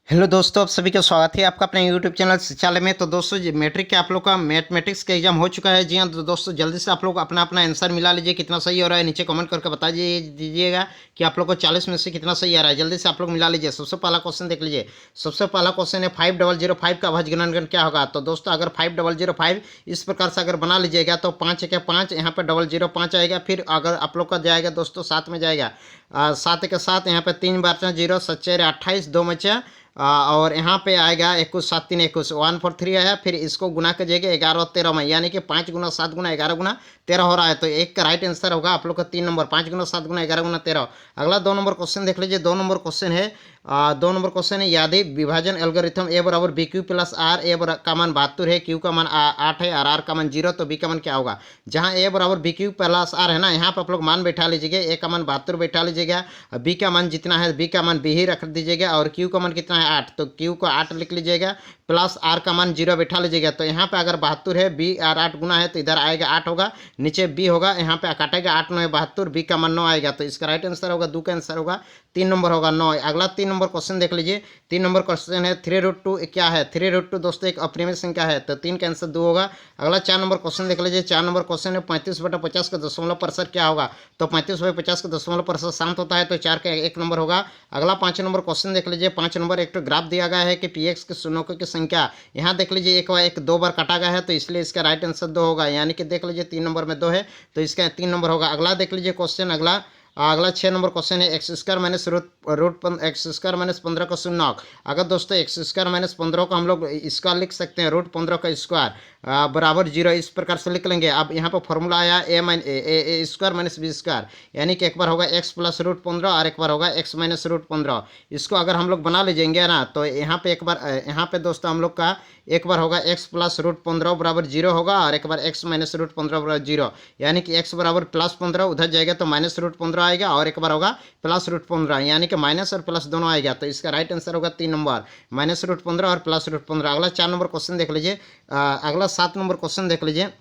Hello दोस्तों, आप सभी का स्वागत है आपका अपने यूट्यूब चैनल शिक्षालय में। तो दोस्तों, ये मैट्रिक के आप लोग का मैथमेटिक्स का एग्जाम हो चुका है। जी हाँ, तो दोस्तों जल्दी से आप लोग अपना अपना आंसर मिला लीजिए। कितना सही हो रहा है नीचे कमेंट करके बता दीजिएगा कि आप लोग को 40 में से कितना सही आ रहा है। जल्दी से आप लोग मिला लीजिए। सबसे पहला क्वेश्चन देख लीजिए। सबसे पहला क्वेश्चन है 5005 का अभाज्य गुणनखंड क्या होगा। तो दोस्तों, अगर 5005 इस प्रकार से अगर बना लीजिएगा तो 5 के 5 यहाँ पे 005 आएगा। फिर अगर आप लोग का जाएगा दोस्तों 7 में जाएगा, 7 के 7 यहाँ पे 3 बार 0 7 28 2 में 6, और यहाँ पे आएगा 21 7 3 21 1 4 3 आया। फिर इसको गुना कीजिएगा 11 और 13 में, यानी कि 5 गुना 7 गुना 11 गुना 13 हो रहा है। तो एक का राइट आंसर होगा आप लोग का 3 नंबर, 5 गुना 7 गुना 11 गुना 13। अगला 2 नंबर क्वेश्चन देख लीजिए। 2 नंबर क्वेश्चन है 2 नंबर क्वेश्चन है यदि विभाजन एल्गोरिथम ए बराबर बी क्यू प्लस आर, ए का मान 72 है, क्यू का मान 8 है और आर का मान 0, तो बी का मान क्या होगा। जहाँ ए बराबर बी क्यू प्लस आर है ना, यहाँ पर आप लोग मान बैठा लीजिएगा। ए का मान 72 बैठा लीजिएगा, बी का मान जितना है बी का मान बी ही रख दीजिएगा, और क्यू का मान कितना है 8, तो क्यू को 8 लिख लीजिएगा, प्लस आर का मान 0 बैठा लीजिएगा। तो यहाँ पे अगर 72 है, बी और 8 गुना है, तो इधर आएगा 8 होगा, नीचे बी होगा, यहाँ पे काटेगा 8 9 72, बी का मान 9 आएगा। तो इसका राइट आंसर होगा 2 का आंसर होगा 3 नंबर होगा 9। अगला 3 नंबर क्वेश्चन देख लीजिए। 3 नंबर क्वेश्चन है 3√2 क्या है। 3√2 दोस्तों एक अपरिमेय संख्या है, तो 3 का आंसर 2 होगा। अगला 4 नंबर क्वेश्चन देख लीजिए। 4 नंबर क्वेश्चन है 35/50 का दशमलव प्रतिशत क्या होगा। तो 35/50 का दशमलव प्रतिशत शांत होता है, तो 4 का 1 नंबर होगा। अगला 5 नंबर क्वेश्चन देख लीजिए। 5 नंबर एक तो ग्राफ दिया गया है कि पी एक्स के शून्यों की संख्या, यहाँ देख लीजिए एक 2 बार काटा गया है, तो इसलिए इसका राइट आंसर 2 होगा, यानी कि देख लीजिए 3 नंबर में 2 है, तो इसका 3 नंबर होगा। अगला देख लीजिए क्वेश्चन। अगला 6 नंबर क्वेश्चन है x² माइनस x² माइनस 15 का शून्यक। अगर दोस्तों x² माइनस 15 को हम लोग इसका लिख सकते हैं √15 का स्क्वायर बराबर 0, इस प्रकार से लिख लेंगे। अब यहाँ पर फॉर्मूला आया ए स्क्वायर माइनस बी स्क्वायर, यानी कि एक बार होगा x प्लस √15 और एक बार होगा x माइनस √15। इसको अगर हम लोग बना लीजिएंगे ना, तो यहाँ पे एक बार यहाँ पे दोस्तों हम लोग का एक बार होगा x प्लस √15 बराबर 0 होगा, और एक बार x माइनस √15 बराबर 0, यानी कि x बराबर प्लस 15 उधर जाएगा तो माइनस √15 आएगा, और एक बार होगा प्लस √15, यानी कि माइनस और प्लस दोनों आएगा। तो इसका राइट आंसर होगा 3 नंबर, माइनस √15 और प्लस √15। अगला 4 नंबर क्वेश्चन देख लीजिए। अगला 7 नंबर क्वेश्चन देख लीजिए।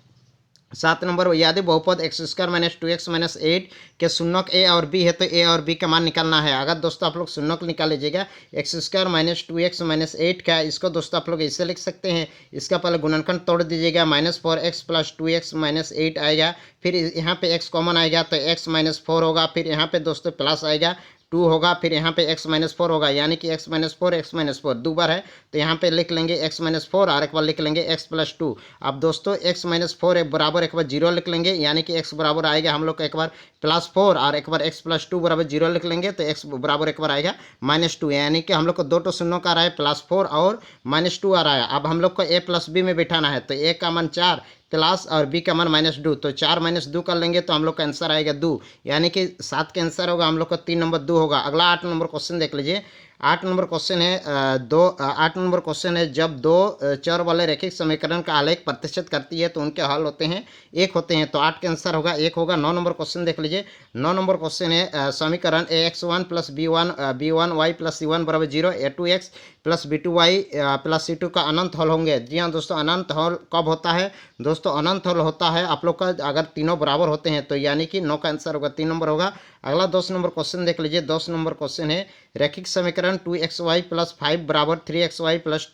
7 नंबर यदि बहुपद x² माइनस 2x माइनस 8 के शून्यक ए और बी है, तो ए और बी का मान निकालना है। अगर दोस्तों आप लोग शून्यक निकाल लीजिएगा x² माइनस 2x माइनस 8 का, इसको दोस्तों आप लोग ऐसे लिख सकते हैं। इसका पहले गुणनखंड तोड़ दीजिएगा, -4x प्लस 2x माइनस 8 आएगा। फिर यहाँ पे x कॉमन आएगा, तो x माइनस 4 होगा। फिर यहाँ पे दोस्तों प्लस आएगा 2 होगा, फिर यहाँ पे x माइनस 4 होगा, यानी कि x माइनस 4 दो बार है, तो यहाँ पे लिख लेंगे x माइनस 4 और एक बार लिख लेंगे x प्लस 2। अब दोस्तों x माइनस 4 बराबर एक बार 0 लिख लेंगे, यानी कि x बराबर आएगा हम लोग का एक बार प्लस 4 और एक बार x प्लस 2 बराबर 0 लिख लेंगे, तो x बराबर एक बार आएगा -2, यानी कि हम लोग को दो तो शून्यों का आ रहा है +4 और -2 आ रहा है। अब हम लोग को a प्लस बी में बैठाना है, तो a का मान 4 प्लस और b का मान -2, तो 4 -2 कर लेंगे तो हम लोग का आंसर आएगा 2, यानी कि 7 का आंसर होगा हम लोग का 3 नंबर 2 होगा। अगला 8 नंबर क्वेश्चन देख लीजिए। 8 नंबर क्वेश्चन है 8 नंबर क्वेश्चन है जब दो चर वाले रैखिक समीकरण का आलेख प्रतिशत करती है तो उनके हल होते हैं 1 होते हैं, तो 8 का आंसर होगा 1 होगा। 9 नंबर क्वेश्चन देख लीजिए। 9 नंबर क्वेश्चन है समीकरण ax1 plus b1y plus c1 बराबर 0, a2x plus b2y plus c2 का अनंत हल होंगे। जी हाँ दोस्तों, अनंत हल कब होता है दोस्तों। अनंत हल होता है आप लोग का अगर तीनों बराबर होते हैं, तो यानी कि 9 का आंसर होगा 3 नंबर होगा। अगला 10 नंबर क्वेश्चन देख लीजिए। 10 नंबर क्वेश्चन है रैखिक समीकरण 2xy प्लस 5 बराबर 3xy प्लस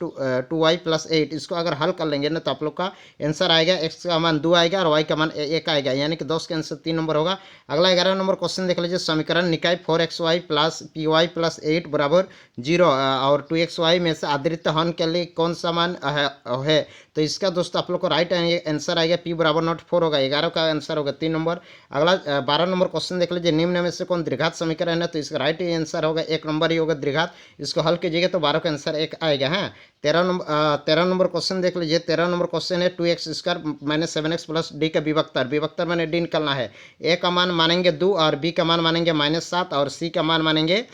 2y प्लस 8, इसको अगर हल कर लेंगे ना, तो आप लोग का आंसर आएगा x का मान 2 आएगा और y का मान 1 आएगा, यानी कि 10 का आंसर 3 नंबर होगा। अगला 11 नंबर क्वेश्चन देख लीजिए। समीकरण निकाय 4xy प्लस py प्लस 8 बराबर 0 और 2xy में से आधारित हन के लिए कौन सा मान है, तो इसका दोस्तों आप लोग को राइट आंसर आएगा p बराबर नॉट 4 होगा। 11 का आंसर होगा 3 नंबर। अगला 12 नंबर क्वेश्चन देख लीजिए। निम्न में से कौन द्विघात समीकरण है, तो इसका राइट आंसर होगा 1 नंबर ही होगा द्विघात। इसको हल कीजिएगा तो 12 का आंसर 1 आएगा। हाँ, 13 नंबर क्वेश्चन देख लीजिए। 13 नंबर क्वेश्चन है 2x² minus 7x plus D का विभक्तर मैंने डी निकालना है। ए का मान मानेंगे 2 और बी का मान मानेंगे -7 और सी का मान मानेंगे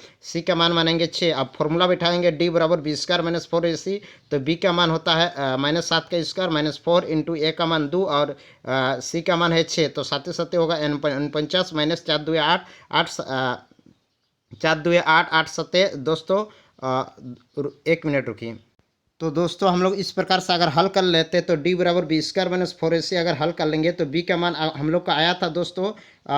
6। अब फॉर्मूला बैठाएंगे डी बराबर b² माइनस 4ac, तो बी का मान होता है -7 का स्क्वायर माइनस 4 इंटू ए का मान 2 और सी का मान है 6, तो 7 7 होगा 49 माइनस 4 2 8 4 2 8 8 7 दोस्तों 1 मिनट रुकिए। तो दोस्तों हम लोग इस प्रकार से अगर हल कर लेते तो डी बराबर बी स्क्वायर माइनस फोर ए सी अगर हल कर लेंगे तो बी का मान हम लोग का आया था दोस्तों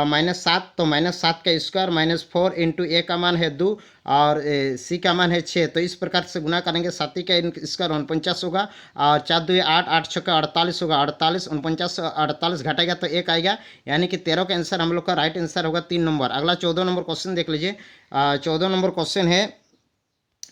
-7, तो -7 का स्क्वायर -4 इंटू ए का मान है 2 और सी का मान है 6। तो इस प्रकार से गुना करेंगे, 7 का स्क्वायर 49 होगा और 4 2 8, 8 6 का 48 होगा, 48 49 48 घटेगा तो 1 आएगा, यानी कि 13 का आंसर हम लोग का राइट आंसर होगा 3 नंबर। अगला 14 नंबर क्वेश्चन देख लीजिए। 14 नंबर क्वेश्चन है,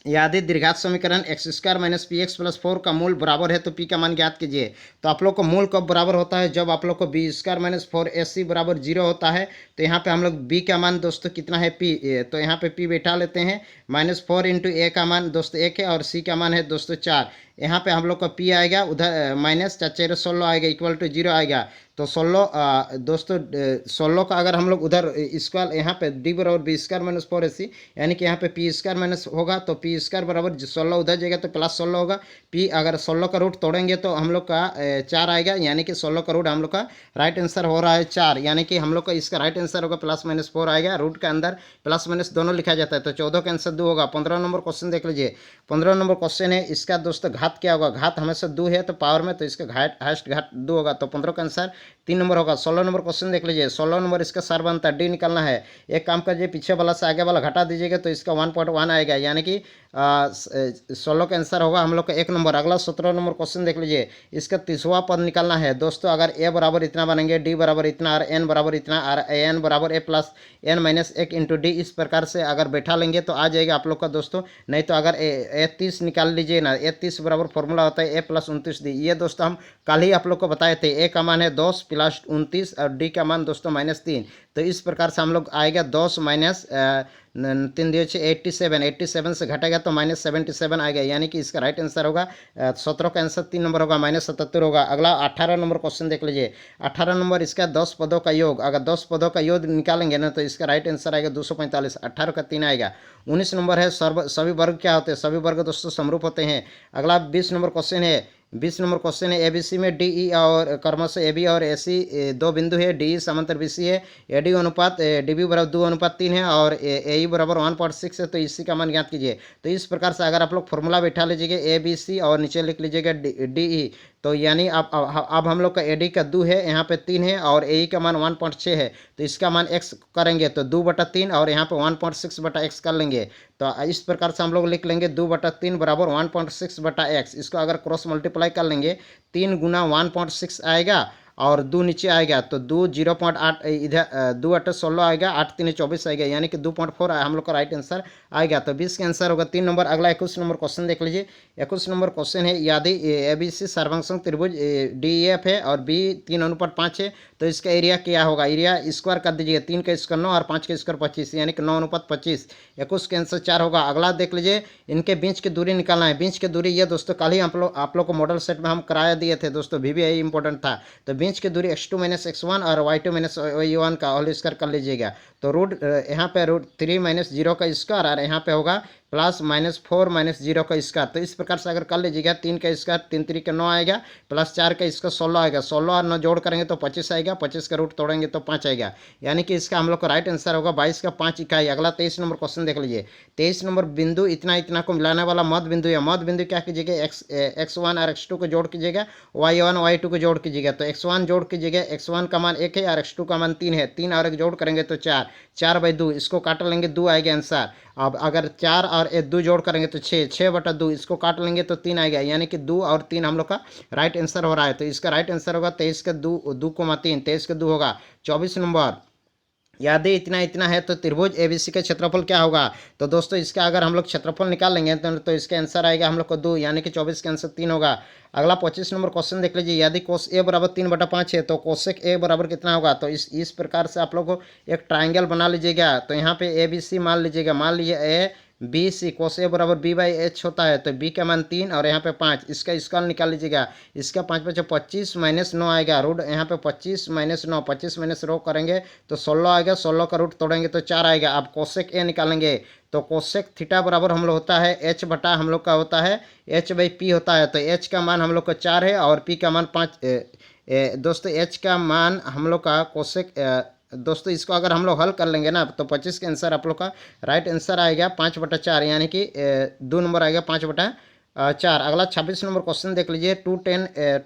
यादी दीर्घात समीकरण x square minus P x plus 4 का मूल बराबर है तो पी का मान ज्ञात कीजिए। तो आप लोग को मूल कब बराबर होता है, जब आप लोग को बी स्क्वायर माइनस 4ac बराबर 0 होता है। तो यहाँ पे हम लोग बी का मान दोस्तों कितना है पी, तो यहाँ पे पी बैठा लेते हैं। -4 इंटू ए का मान दोस्तों 1 है और सी का मान है दोस्तों 4। यहाँ पे हम लोग का पी आएगा, उधर माइनस 4 16 आएगा, इक्वल टू 0 आएगा। तो 16 दोस्तों 16 का अगर हम लोग उधर स्क्वायर यहाँ पे डी बराबर बी स्क्वायर माइनस 4ac, यानी कि यहाँ पे पी स्क्वायर माइनस होगा तो पी स्क्वायर बराबर 16 उधर जाएगा तो प्लस 16 होगा। पी अगर 16 का रूट तोड़ेंगे तो हम लोग का 4 आएगा, यानी कि 16 का रूट हम लोग का राइट आंसर हो रहा है 4, यानी कि हम लोग का इसका राइट आंसर होगा +-4 आएगा। रूट के अंदर प्लस माइनस दोनों लिखा जाता है, तो 14 का आंसर 2 होगा। 15 नंबर क्वेश्चन देख लीजिए। 15 नंबर क्वेश्चन है, इसका दोस्तों घात क्या होगा, घात हमेशा 2 है तो पावर में, तो इसका हाईएस्ट घात 2 होगा, तो 15 का आंसर 3 नंबर होगा। 16 नंबर क्वेश्चन देख लीजिए। 16 नंबर इसका सार बनता है, डी निकालना है। एक काम करिए, पीछे वाला से आगे वाला घटा दीजिएगा तो इसका 1.1 आएगा, यानी कि 16 का आंसर होगा हम लोग का 1 नंबर। अगला 17 नंबर क्वेश्चन देख लीजिए। इसका 30वां पद निकालना है दोस्तों। अगर ए बराबर इतना बनेंगे, डी बराबर इतना और एन बराबर इतना और एन बराबर A plus N minus 1 into D, इस प्रकार से अगर बैठा लेंगे तो आ जाएगा आप लोग का दोस्तों। नहीं तो अगर ए 30 निकाल लीजिए ना, ए 30 बराबर फॉर्मूला होता है ए प्लस 29 डी। ये दोस्तों हम कल ही आप लोग को बताए थे। ए का मान है 10 प्लस 29 और डी का मान दोस्तों -3। तो इस प्रकार से हम लोग आएगा 10 माइनस 3 दिए 87, 87 से घटेगा तो -77 आएगा, यानी कि इसका राइट आंसर होगा 17 का आंसर 3 नंबर होगा, -77 होगा। अगला 18 नंबर क्वेश्चन देख लीजिए। 18 नंबर इसका 10 पदों का योग, अगर 10 पदों का योग निकालेंगे ना तो इसका राइट आंसर आएगा 245, 18 का 3 आएगा। 19 नंबर है, सभी वर्ग क्या होते हैं, सभी वर्ग दोस्तों समरूप होते हैं। अगला 20 नंबर क्वेश्चन है। 20 नंबर क्वेश्चन है, एबीसी में डीई और क्रमशः एबी और एसी 2 बिंदु है। डीई समांतर बीसी है, एडी अनुपात डीबी बराबर 2:3 है और एई बराबर 1.6 है, तो इसी का मान ज्ञात कीजिए। तो इस प्रकार से अगर आप लोग फॉर्मूला बैठा लीजिएगा ए बी सी और नीचे लिख लीजिएगा डीई, तो यानी अब हम लोग का एडी का 2 है, यहाँ पे 3 है और एई का मान 1.6 है, तो इसका मान x करेंगे तो 2/3 और यहाँ पे 1.6/x कर लेंगे। तो इस प्रकार से हम लोग लिख लेंगे 2/3 बराबर 1.6/x। इसको अगर क्रॉस मल्टीप्लाई कर लेंगे 3 गुना 1.6 आएगा और 2 नीचे आएगा तो 2 0.8 इधर 2 8 16 आएगा, 8 3 24 आएगा, यानी कि 2.4 हम लोग का राइट आंसर आएगा। तो 20 का आंसर होगा 3 नंबर। अगला 21 नंबर क्वेश्चन देख लीजिए। 21 नंबर क्वेश्चन है, यदि एबीसी सर्वसंग त्रिभुज डीएफ है और बी 3:5 है तो इसका एरिया क्या होगा। एरिया स्क्वायर कर दीजिए, 3 का स्क्वायर 9 और 5 का स्क्वायर 25, यानी कि 9:25। 21 का आंसर 4 होगा। अगला देख लीजिए, इनके बीच की दूरी निकालना है। बीच की दूरी ये दोस्तों कल ही आप लोग को मॉडल सेट में हम कराया दिए थे दोस्तों, VBI इंपॉर्टेंट था। तो बीच की दूरी x2 - x1 और y2 - y1 का होल स्क्वायर कर लीजिएगा। तो रूट यहाँ पे √3 - 0 का स्क्वायर और यहाँ पे होगा +-4 - 0 का स्क्वायर। तो इस प्रकार से अगर कर लीजिएगा, 3 का स्क्वायर 3 3 का 9 आएगा, +4 का इसका 16 आएगा, 16 और 9 जोड़ करेंगे तो 25 आएगा, 25 का रूट तोड़ेंगे तो 5 आएगा, यानी कि इसका हम लोग का राइट आंसर होगा 22 का 5 इकाई। अगला 23 नंबर क्वेश्चन देख लीजिए। 23 नंबर बिंदु इतना इतना को मिलाने वाला मध्य बिंदु है। मध्य बिंदु क्या कीजिएगा, x1 और x2 को जोड़ कीजिएगा, y1 y2 को जोड़ कीजिएगा। तो x1 जोड़ कीजिएगा, x1 का मान 1 है और x2 का मान 3 है, 3 और 1 जोड़ करेंगे तो 4, 4/2 इसको काट लेंगे, 2 आएगा आंसर। अब अगर 4 और 2 जोड़ करेंगे तो 6, 6/2 इसको काट लेंगे तो 3 आएगा, यानी कि 2 और 3 हम लोग का राइट आंसर हो रहा है। तो इसका राइट आंसर होगा 23 का 2,3, 23 का 2 होगा। 24 नंबर, यदि इतना इतना है तो त्रिभुज एबीसी का क्षेत्रफल क्या होगा। तो दोस्तों इसका अगर हम लोग क्षेत्रफल निकाल लेंगे तो इसका आंसर आएगा हम लोग को 2, यानी कि 24 का आंसर 3 होगा। अगला 25 नंबर क्वेश्चन देख लीजिए। यदि कोस ए बराबर 3/5 है तो कोसेक ए बराबर कितना होगा। तो इस प्रकार से आप लोग को एक ट्राइंगल बना लीजिएगा। तो यहाँ पे ए बी सी मान लीजिएगा, मान लीजिए ए बी सी, कोस ए बराबर b/h होता है, तो b का मान 3 और यहाँ पे 5, इसका स्क्वायर निकाल लीजिएगा। इसका 5 बचे 25 - 9 आएगा, रूट यहाँ पे 25 - 9, 25 - रो करेंगे तो 16 आएगा, 16 का रूट तोड़ेंगे तो 4 आएगा। अब कोसेक ए निकालेंगे तो कोसेक थीटा बराबर हम लोग होता है h बटा हम लोग का होता है h/p होता है। तो h का मान हम लोग का 4 है और p का मान 5। दोस्तों h का मान हम लोग का कोसेक दोस्तों इसको अगर हम लोग हल कर लेंगे ना तो 25 का आंसर आप लोग का राइट आंसर आएगा 5/4, यानी कि 2 नंबर आएगा 5/4। 4। अगला 26 नंबर क्वेश्चन देख लीजिए,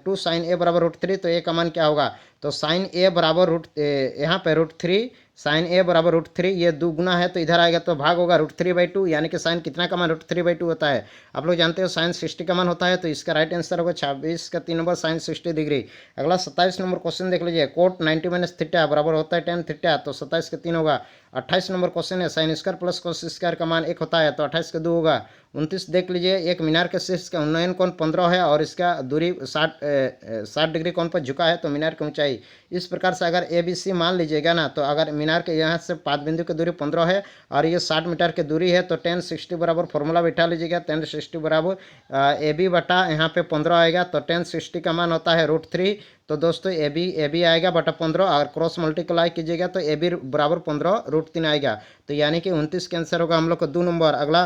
2 साइन ए बराबर √3, तो ए का मान क्या होगा? तो साइन ए बराबर यहाँ पे √3, साइन ए बराबर √3, ये दुगुना है तो इधर आएगा तो भाग होगा √3/2, यानी कि साइन कितना का मान √3/2 होता है? आप लोग जानते हो साइन 60 का मान होता है, तो इसका राइट आंसर होगा 26 का 3 नंबर साइन 60 डिग्री। अगला 27 नंबर क्वेश्चन देख लीजिए, कोट 90 - थीटा बराबर होता है tan थीटा, तो 27 का 3 होगा। 28 नंबर क्वेश्चन है, sine square plus cos square का मान 1 होता है, तो 28 का 2 होगा। 29 देख लीजिए, एक मीनार के शीर्ष का उन्नयन कोण 15 है और इसका दूरी 60 डिग्री कोण पर झुका है, तो मीनार की ऊंचाई इस प्रकार से अगर ABC मान लीजिएगा ना, तो अगर मीनार के यहाँ से पाद बिंदु की दूरी 15 है और ये 60 मीटर की दूरी है, तो tan 60 बराबर फॉर्मूला बैठा लीजिएगा, tan 60 बराबर AB बटा यहाँ पे 15 आएगा, तो tan 60 का मान होता है √3, तो दोस्तों AB आएगा बटा 15, अगर क्रॉस मल्टीप्लाई कीजिएगा तो AB बराबर 15 √3 आएगा, तो यानी कि 29 का आंसर होगा हम लोग को 2 नंबर। अगला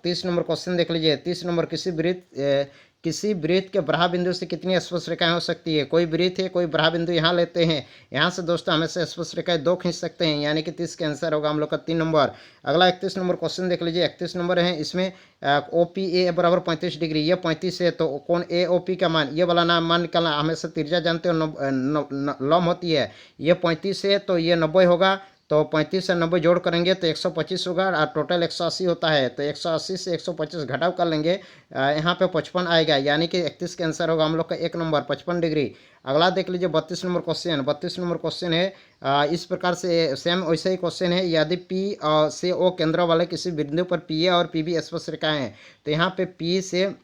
30 नंबर क्वेश्चन देख लीजिए, 30 नंबर, किसी वृत्त के बराह बिंदु से कितनी स्पर्श रेखाएं हो सकती है? कोई वृत्त है, कोई बराह बिंदु यहाँ लेते हैं, यहाँ से दोस्तों हमेशा स्पर्श रेखाएं 2 खींच सकते हैं, यानी कि 30 का आंसर होगा हम लोग का 3 नंबर। अगला 31 नंबर क्वेश्चन देख लीजिए, 31 नंबर है, इसमें OPA बराबर 35 डिग्री, ये 35 है, तो कौन AOP का मान, ये वाला नाम मान निकालना, हमेशा त्रिज्या जानते हो लंब होती है, ये 35 है तो ये 90 होगा, तो 35 से 90 जोड़ करेंगे तो 125 होगा, और टोटल 180 होता है, तो 180 से 125 घटाव कर लेंगे, यहाँ पे 55 आएगा, यानी कि 31 का आंसर होगा हम लोग का 1 नंबर 55 डिग्री। अगला देख लीजिए 32 नंबर क्वेश्चन, 32 नंबर क्वेश्चन है, इस प्रकार से सेम वैसे ही क्वेश्चन है, यदि P से O केंद्र वाले किसी बिंदु पर PA और PB स्पर्श रेखाएं हैं, तो यहाँ पे P से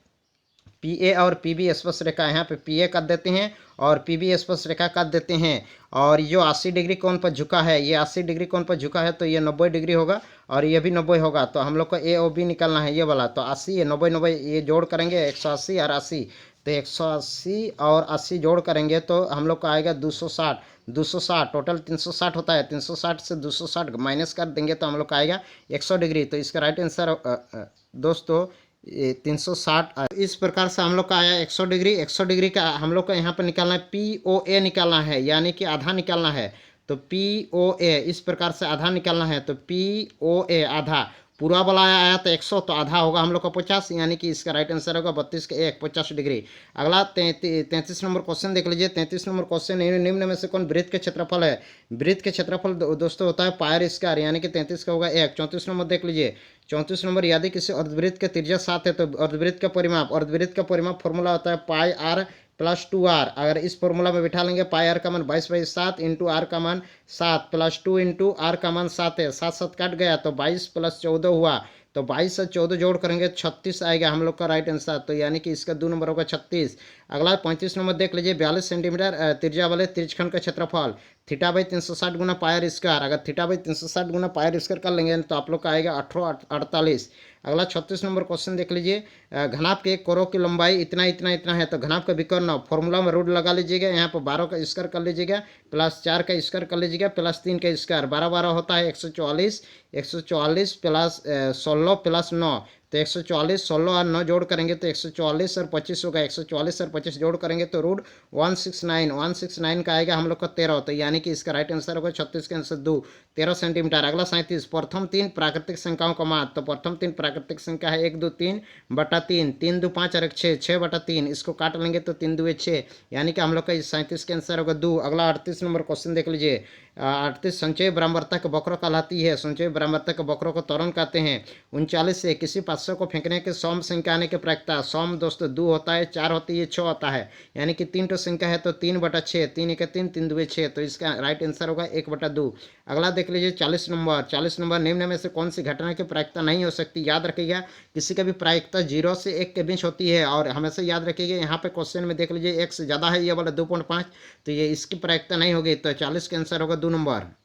PA और PB स्पर्श रेखा, यहाँ पे PA कर देते हैं और PB स्पर्श रेखा कर देते हैं, और जो 80 डिग्री कोण पर झुका है, ये 80 डिग्री कोण पर झुका है, तो ये 90 डिग्री होगा और ये भी 90 होगा, तो हम लोग को AOB निकालना है, ये वाला, तो 80 है 90 90 ये जोड़ करेंगे 180 और 80, तो 180 और 80 जोड़ करेंगे तो हम लोग का आएगा 260, टोटल 360 होता है, 360 से 260 माइनस कर देंगे तो हम लोग का आएगा 100 डिग्री, तो इसका राइट आंसर दोस्तों 360। इस प्रकार से हम लोग का आया 100 डिग्री। 100 डिग्री का हम लोग का यहाँ पर निकालना है, POA निकालना है, यानी कि आधा निकालना है, तो POA इस प्रकार से आधा निकालना है, तो POA आधा, पूरा वाला आया तो 100, तो आधा होगा हम लोग का 50, यानी कि इसका राइट आंसर होगा 32 के 1 50 डिग्री। अगला 33 नंबर क्वेश्चन देख लीजिए, 33 नंबर क्वेश्चन, निम्न में से कौन वृत्त के क्षेत्रफल है? वृत्त के क्षेत्रफल दोस्तों होता है पायर स्क्वायर, यानी कि 33 का होगा 1। 34 नंबर देख लीजिए, 34 नंबर, यदि किसी अर्धवृत्त के त्रिज्या 7 है तो अर्धवृत्त का परिमाप फॉर्मूला होता है πr + 2r, अगर इस फॉर्मूला में बिठा लेंगे, πr का मान 22/7 इंटू r का मान 7 + 2 इंटू r का मान 7 है, 7 7 काट गया तो 22 + 14 हुआ, तो 22 से 14 जोड़ करेंगे 36 आएगा हम लोग का राइट आंसर, तो यानी कि इसका 2 नंबर होगा 36। अगला 35 नंबर देख लीजिए, 42 सेंटीमीटर त्रिज्या वाले त्रिज्यखंड का क्षेत्रफल, θ/360 गुना πr स्क्वायर, अगर θ/360 गुना πr स्क्वायर कर लेंगे तो आप लोग का आएगा 1848। अगला 36 नंबर क्वेश्चन देख लीजिए, घनाभ के एक कोरों की लंबाई इतना इतना इतना है, तो घनाभ का विकर्ण फॉर्मूला में रूट लगा लीजिएगा, यहाँ पर 12 का स्क्वायर कर लीजिएगा, +4 का स्क्वायर कर लीजिएगा, +3 का स्क्वायर, 12 12 होता है 144, 144 + 16 + 9, तो 144, 16 और 9 जोड़ करेंगे तो 144 और 25 होगा, 144 और 25 जोड़ करेंगे तो √169 का आएगा हम लोग का 13, तो यानी कि इसका राइट आंसर होगा 36 का आंसर 2 13 सेंटीमीटर। अगला 37, प्रथम 3 प्राकृतिक संख्याओं का मान, तो प्रथम 3 प्राकृतिक संख्या है 1 2 3 बटा 3, 3 2 5 और 1 6, 6 बटा 3, इसको काट लेंगे तो 3 2 6, यानी कि हम लोग का 37 का आंसर होगा 2। अगला 38 नंबर क्वेश्चन देख लीजिए, 38, संचय बराबरता के वक्र कहलाती है, संचय बराबरता के वक्रों को त्वरण कहते हैं। 39 से किसी पात्र को फेंकने के सौम संख्या आने की प्रायिकता, सौम दोस्तों 2 होता है, 4 होती है, 6 होता है, यानी कि 3 तो संख्या है तो 3/6, 3 1 3, 3 2 6, तो इसका राइट आंसर होगा 1/2। अगला देख लीजिए 40 नंबर, निम्न में से कौन सी घटना की प्रायिकता नहीं हो सकती? याद रखिएगा, किसी का भी प्रायिकता 0 से 1 के बीच होती है, और हमेशा याद रखिएगा यहाँ पे क्वेश्चन में देख लीजिए 1 से ज़्यादा है, ये वाला 2.5, तो ये इसकी प्रायिकता नहीं होगी, तो 40 का आंसर होगा 2 नंबर।